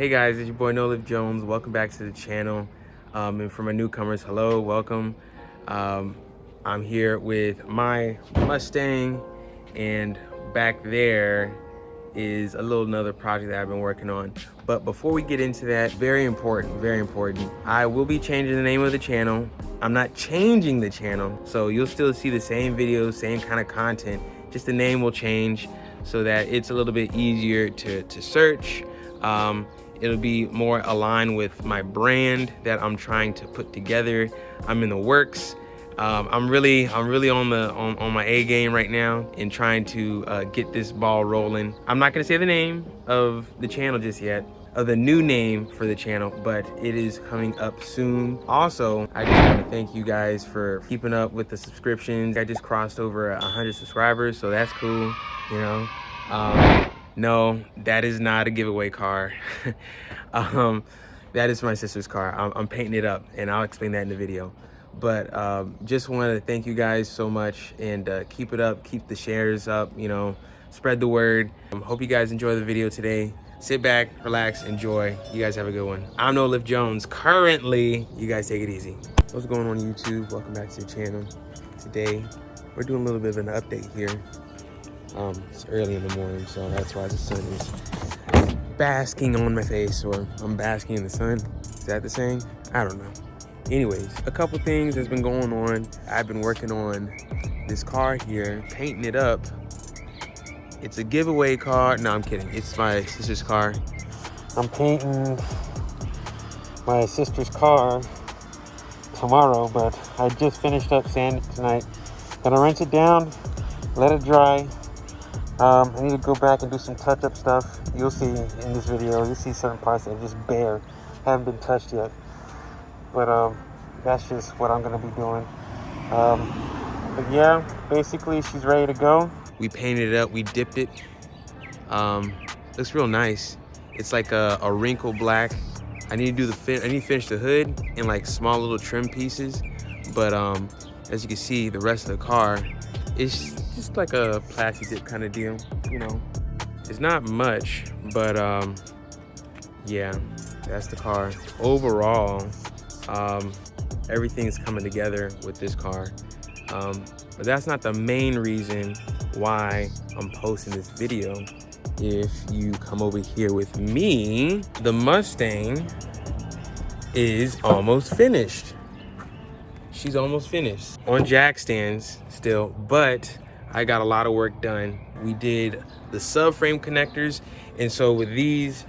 Hey guys, it's your boy Noliftjones. Welcome back to the channel. And for my newcomers, hello, welcome. I'm here with my Mustang, and back there is a little another project that I've been working on. But before we get into that, very important, I will be changing the name of the channel. I'm not changing the channel, so you'll still see the same videos, same kind of content, just the name will change so that it's a little bit easier to search. It'll be more aligned with my brand that I'm trying to put together. I'm in the works. I'm really on my A game right now in trying to get this ball rolling. I'm not gonna say the name of the channel just yet, of the new name for the channel, but it is coming up soon. Also, I just want to thank you guys for keeping up with the subscriptions. I just crossed over 100 subscribers, so that's cool, you know. No, that is not a giveaway car. That is my sister's car. I'm painting it up, and I'll explain that in the video. But just wanted to thank you guys so much, and keep it up, keep the shares up, you know, spread the word. Hope you guys enjoy the video today. Sit back, relax, enjoy. You guys have a good one. I'm Noliftjones. Currently, you guys take it easy. What's going on YouTube? Welcome back to the channel. Today, we're doing a little bit of an update here. It's early in the morning, so that's why the sun is basking on my face, or I'm basking in the sun. Is that the saying? I don't know. Anyways, a couple things that's been going on. I've been working on this car here, painting it up. It's a giveaway car. No, I'm kidding. It's my sister's car. I'm painting my sister's car tomorrow, but I just finished up sanding tonight. Gonna rinse it down, let it dry. I need to go back and do some touch-up stuff. You'll see in this video, you'll see certain parts that are just bare, haven't been touched yet. But that's just what I'm gonna be doing. But yeah, basically she's ready to go. We painted it up, we dipped it. Looks real nice. It's like a wrinkle black. I need to do I need to finish the hood in like small little trim pieces. But as you can see, the rest of the car, it's just like a plastic dip kind of deal, you know. It's not much, but yeah, that's the car. Overall, everything's coming together with this car. But that's not the main reason why I'm posting this video. If you come over here with me, the Mustang is almost finished. She's almost finished. On jack stands still, but I got a lot of work done. We did the subframe connectors, and so with these,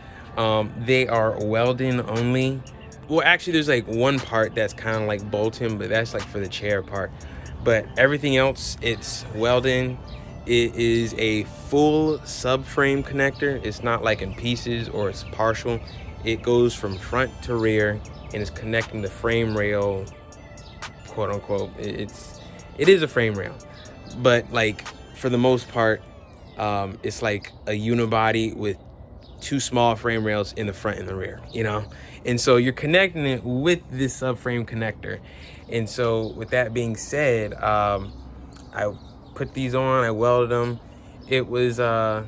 they are welding only. Well, actually there's like one part that's kind of like bolting, but that's like for the chair part. But everything else, it's welding. It is a full subframe connector. It's not like in pieces or it's partial. It goes from front to rear and it's connecting the frame rail, quote unquote. It is a frame rail, but like for the most part, it's like a unibody with two small frame rails in the front and the rear, you know? And so you're connecting it with this subframe connector. And so with that being said, I put these on, I welded them. It was a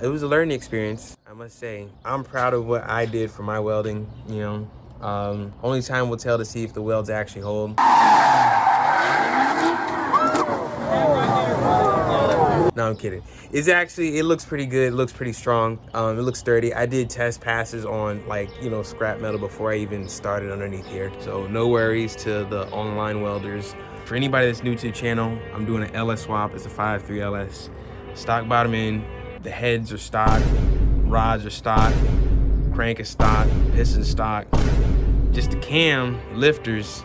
learning experience, I must say. I'm proud of what I did for my welding, you know. Only time will tell to see if the welds actually hold. No, I'm kidding. It looks pretty good. It looks pretty strong. It looks sturdy. I did test passes on like, you know, scrap metal before I even started underneath here. So no worries to the online welders. For anybody that's new to the channel, I'm doing an LS swap. It's a 5.3 LS. Stock bottom end. The heads are stock. Rods are stock. Crank is stock. Piston stock. Just the cam lifters.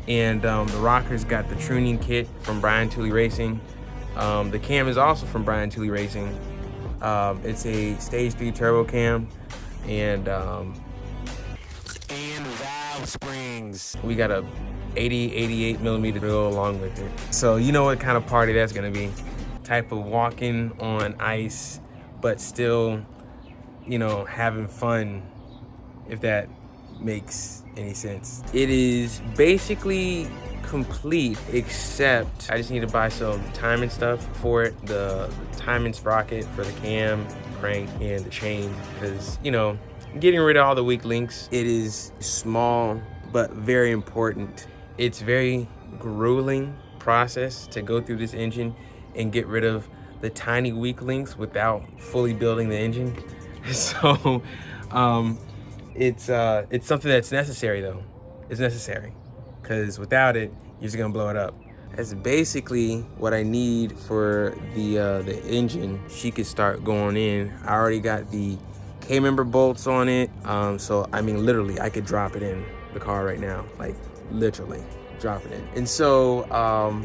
And the rockers got the tuning kit from Brian Tooley Racing. The cam is also from Brian Tooley Racing. It's a stage 3 turbo cam, and valve springs. We got a 88 millimeter to go along with it. So you know what kind of party that's gonna be. Type of walking on ice, but still, you know, having fun, if that makes any sense. It is basically complete, except I just need to buy some timing stuff for it. The timing sprocket for the cam, crank, and the chain, because, you know, getting rid of all the weak links. It is small, but very important. It's very grueling process to go through this engine and get rid of the tiny weak links without fully building the engine. So it's something that's necessary though. It's necessary because without it, you're just gonna blow it up. That's basically what I need for the engine. She could start going in. I already got the K-member bolts on it. So I mean, literally, I could drop it in the car right now, like literally drop it in. And so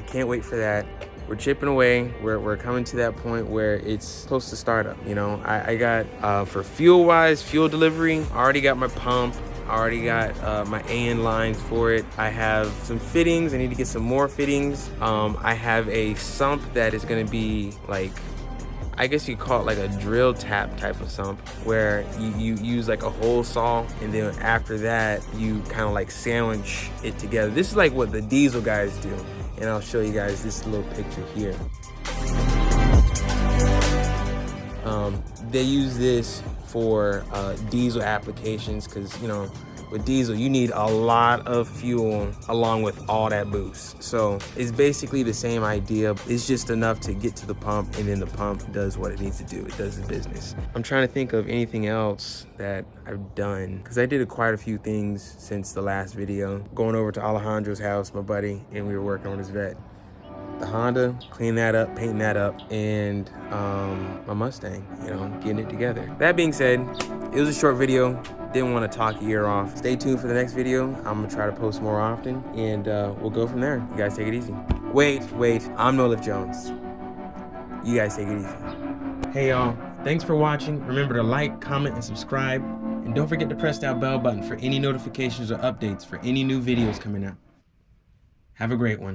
can't wait for that. We're chipping away. We're coming to that point where it's close to startup. You know, I got for fuel-wise, fuel delivery, I already got my pump. I already got my AN lines for it. I have some fittings. I need to get some more fittings. I have a sump that is gonna be like, I guess you call it like a drill tap type of sump, where you use like a hole saw, and then after that, you kind of like sandwich it together. This is like what the diesel guys do. And I'll show you guys this little picture here. They use this for diesel applications because, you know, with diesel, you need a lot of fuel along with all that boost. So it's basically the same idea. It's just enough to get to the pump, and then the pump does what it needs to do. It does the business. I'm trying to think of anything else that I've done, because I did quite a few things since the last video. Going over to Alejandro's house, my buddy, and we were working on his vet. The Honda, clean that up, painting that up, and my Mustang, you know, getting it together. That being said, it was a short video. Didn't want to talk your ear off. Stay tuned for the next video. I'm gonna try to post more often, and we'll go from there. You guys take it easy. Wait, I'm Noliftjones. You guys take it easy. Hey y'all, thanks for watching. Remember to like, comment, and subscribe. And don't forget to press that bell button for any notifications or updates for any new videos coming out. Have a great one.